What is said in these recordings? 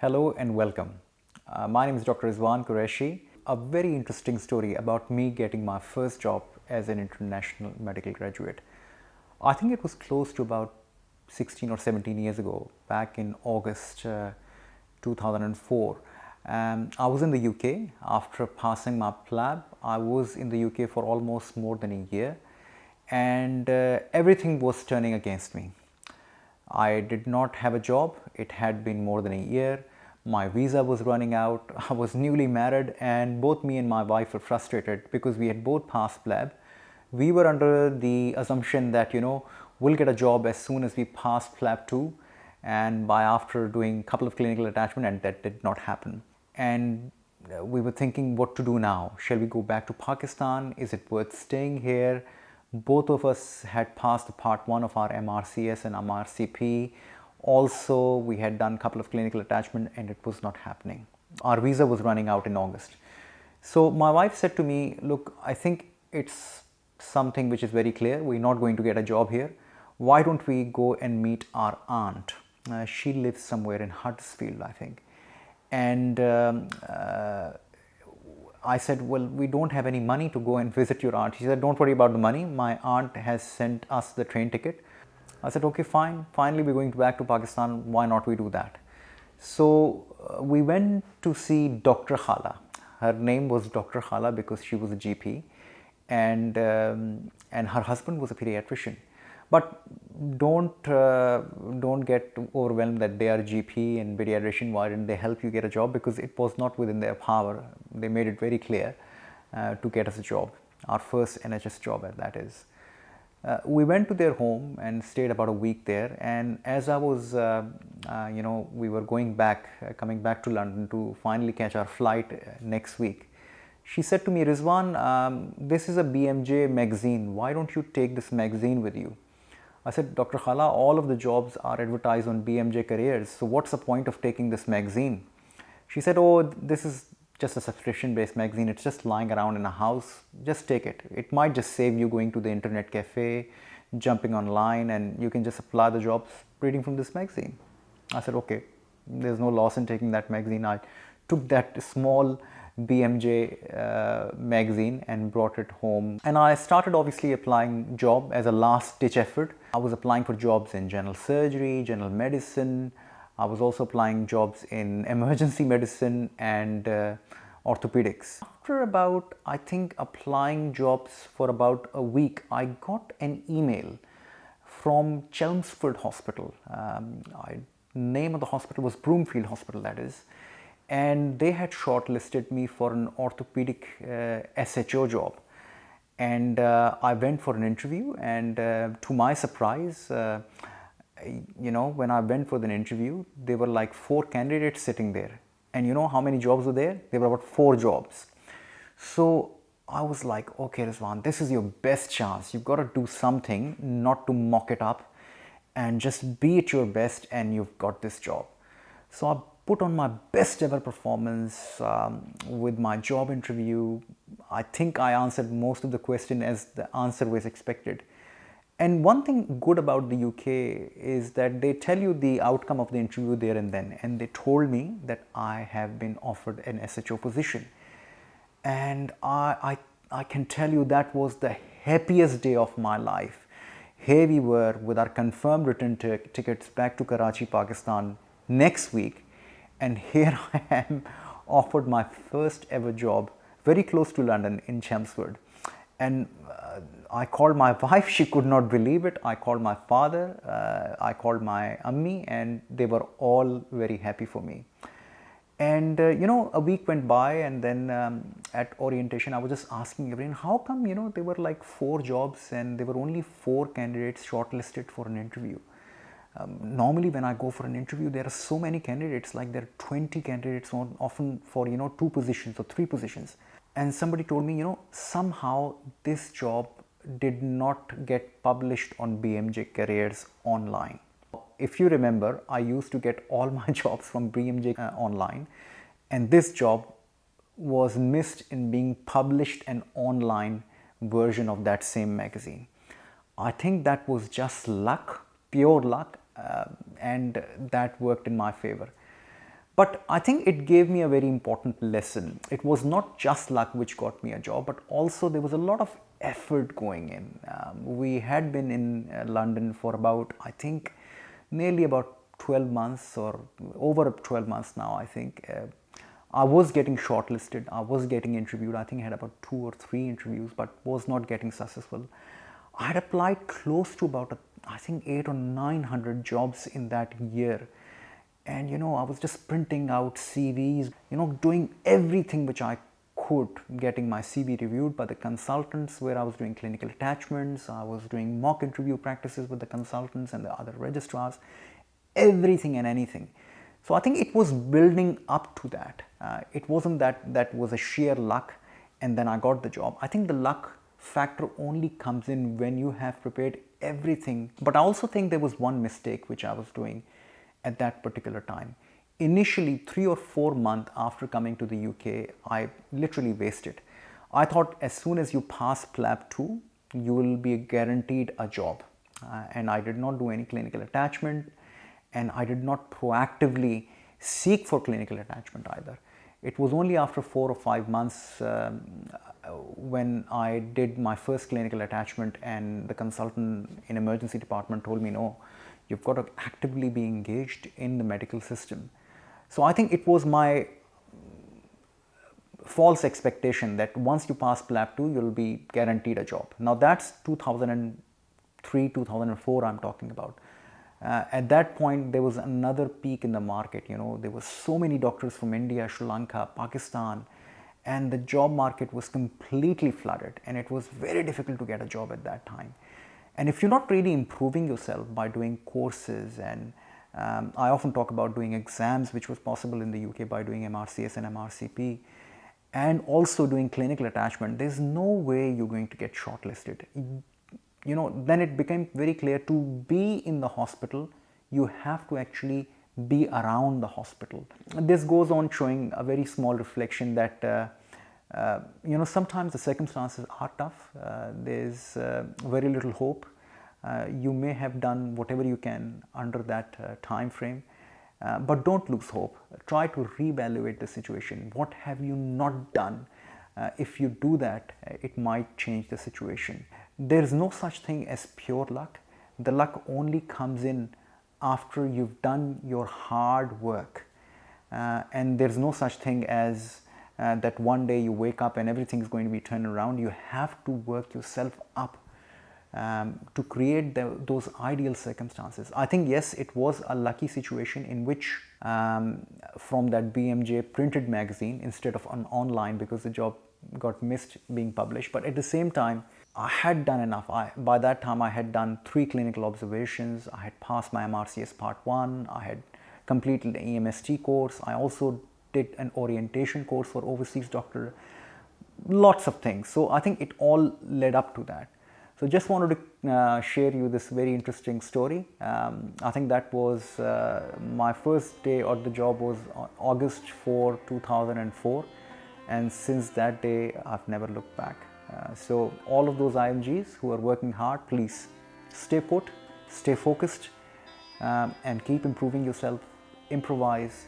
Hello and welcome. My name is Dr. Rizwan Qureshi. A very interesting story about me getting my first job as an international medical graduate. I think it was close to about 16 or 17 years ago, back in August 2004. I was in the UK after passing my PLAB. I was in the UK for almost more than a year, and everything was turning against me. I did not have a job. It had been more than a year. My visa was running out. I was newly married, and both me and my wife were frustrated because we had both passed PLAB. We were under the assumption that, we'll get a job as soon as we pass PLAB 2, and by after doing a couple of clinical attachment, and that did not happen. And we were thinking what to do now. Shall we go back to Pakistan? Is it worth staying here? Both of us had passed the part 1 of our MRCS and MRCP. Also, we had done a couple of clinical attachment and it was not happening. Our visa was running out in August. So my wife said to me, look, I think it's something which is very clear. We're not going to get a job here. Why don't we go and meet our aunt? She lives somewhere in Huddersfield, I think. And I said, well, we don't have any money to go and visit your aunt. She said, don't worry about the money. My aunt has sent us the train ticket. I said, okay, fine. Finally, we're going back to Pakistan. Why not we do that? So we went to see Dr. Khala. Her name was Dr. Khala because she was a GP, and her husband was a pediatrician. But don't get overwhelmed that they are GP and pediatrician. Why didn't they help you get a job? Because it was not within their power. They made it very clear to get us a job, our first NHS job, that is. We went to their home and stayed about a week there. And as I was, we were coming back to London to finally catch our flight next week. She said to me, Rizwan, this is a BMJ magazine. Why don't you take this magazine with you? I said, Dr. Khala, all of the jobs are advertised on BMJ Careers. So what's the point of taking this magazine? She said, oh, this is just a subscription-based magazine. It's just lying around in a house. Just take it. It might just save you going to the internet cafe, jumping online, and you can just apply the jobs reading from this magazine. I said, okay, there's no loss in taking that magazine. I took that small BMJ magazine and brought it home. And I started obviously applying job as a last ditch effort. I was applying for jobs in general surgery, general medicine. I was also applying jobs in emergency medicine and orthopedics. After about, I think, applying jobs for about a week, I got an email from Chelmsford Hospital. Name of the hospital was Broomfield Hospital, that is. And they had shortlisted me for an orthopedic SHO job. And I went for an interview, and to my surprise, when I went for the interview, there were like 4 candidates sitting there. And you know how many jobs were there? There were about 4 jobs. So I was like, okay, Rizwan, this is your best chance. You've got to do something, not to mock it up, and just be at your best, and you've got this job. So I put on my best ever performance with my job interview. I think I answered most of the question as the answer was expected. And one thing good about the UK is that they tell you the outcome of the interview there and then. And they told me that I have been offered an SHO position. And I can tell you that was the happiest day of my life. Here we were with our confirmed return tickets back to Karachi, Pakistan next week. And here I am, offered my first ever job very close to London in Chelmsford. And I called my wife, she could not believe it. I called my father, I called my ammi, and they were all very happy for me. And a week went by, and then at orientation, I was just asking everyone, how come, there were like 4 jobs and there were only 4 candidates shortlisted for an interview? Normally when I go for an interview, there are so many candidates, like there are 20 candidates often for 2 positions or 3 positions. And somebody told me, somehow this job did not get published on BMJ Careers online. If you remember, I used to get all my jobs from BMJ online, and this job was missed in being published an online version of that same magazine. I think that was just luck, pure luck, and that worked in my favor. But I think it gave me a very important lesson. It was not just luck which got me a job, but also there was a lot of effort going in. We had been in London for about, I think, nearly about 12 months or over 12 months now, I think. I was getting shortlisted, I was getting interviewed. I think I had about 2 or 3 interviews, but was not getting successful. I had applied close to about, I think, 800 or 900 jobs in that year. And I was just printing out CVs, doing everything which I could, getting my CV reviewed by the consultants, where I was doing clinical attachments, I was doing mock interview practices with the consultants and the other registrars, everything and anything. So I think it was building up to that. It wasn't that was a sheer luck and then I got the job. I think the luck factor only comes in when you have prepared everything. But I also think there was one mistake which I was doing at that particular time. Initially, 3 or 4 months after coming to the UK, I literally wasted. I thought as soon as you pass PLAB 2, you will be guaranteed a job. And I did not do any clinical attachment, and I did not proactively seek for clinical attachment either. It was only after 4 or 5 months when I did my first clinical attachment and the consultant in emergency department told me, no, you've got to actively be engaged in the medical system. So I think it was my false expectation that once you pass PLAB 2, you'll be guaranteed a job. Now that's 2003, 2004 I'm talking about. At that point, there was another peak in the market. There were so many doctors from India, Sri Lanka, Pakistan, and the job market was completely flooded, and it was very difficult to get a job at that time. And if you're not really improving yourself by doing courses, and I often talk about doing exams, which was possible in the UK by doing MRCS and MRCP, and also doing clinical attachment, there's no way you're going to get shortlisted. Then it became very clear, to be in the hospital, you have to actually be around the hospital. This goes on showing a very small reflection that, sometimes the circumstances are tough. There's very little hope. You may have done whatever you can under that time frame, but don't lose hope. Try to reevaluate the situation. What have you not done? If you do that, it might change the situation. There is no such thing as pure luck. The luck only comes in after you've done your hard work. And there's no such thing as that one day you wake up and everything is going to be turned around. You have to work yourself up to create those ideal circumstances. I think, yes, it was a lucky situation in which from that BMJ printed magazine instead of an online, because the job got missed being published. But at the same time, I had done enough. By that time, I had done 3 clinical observations. I had passed my MRCS Part 1. I had completed the EMST course. I also did an orientation course for overseas doctor. Lots of things. So I think it all led up to that. So just wanted to share you this very interesting story. I think that was my first day on the job was on August 4, 2004. And since that day, I've never looked back. So all of those IMGs who are working hard, please stay put, stay focused, and keep improving yourself, improvise,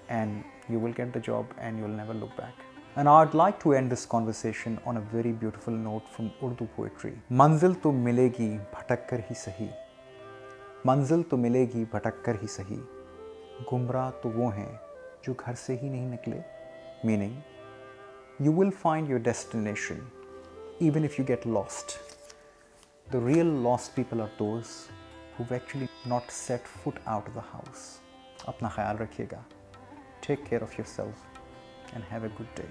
and you will get the job and you'll never look back. And I'd like to end this conversation on a very beautiful note from Urdu poetry. Manzil to milegi bhatak kar hi sahi. Manzil to milegi bhatak kar hi sahi. Gumrah to wo hain jo ghar se hi nahi nikle. Meaning, you will find your destination even if you get lost. The real lost people are those who've actually not set foot out of the house. Apna khayal rakhiyega. Take care of yourself and have a good day.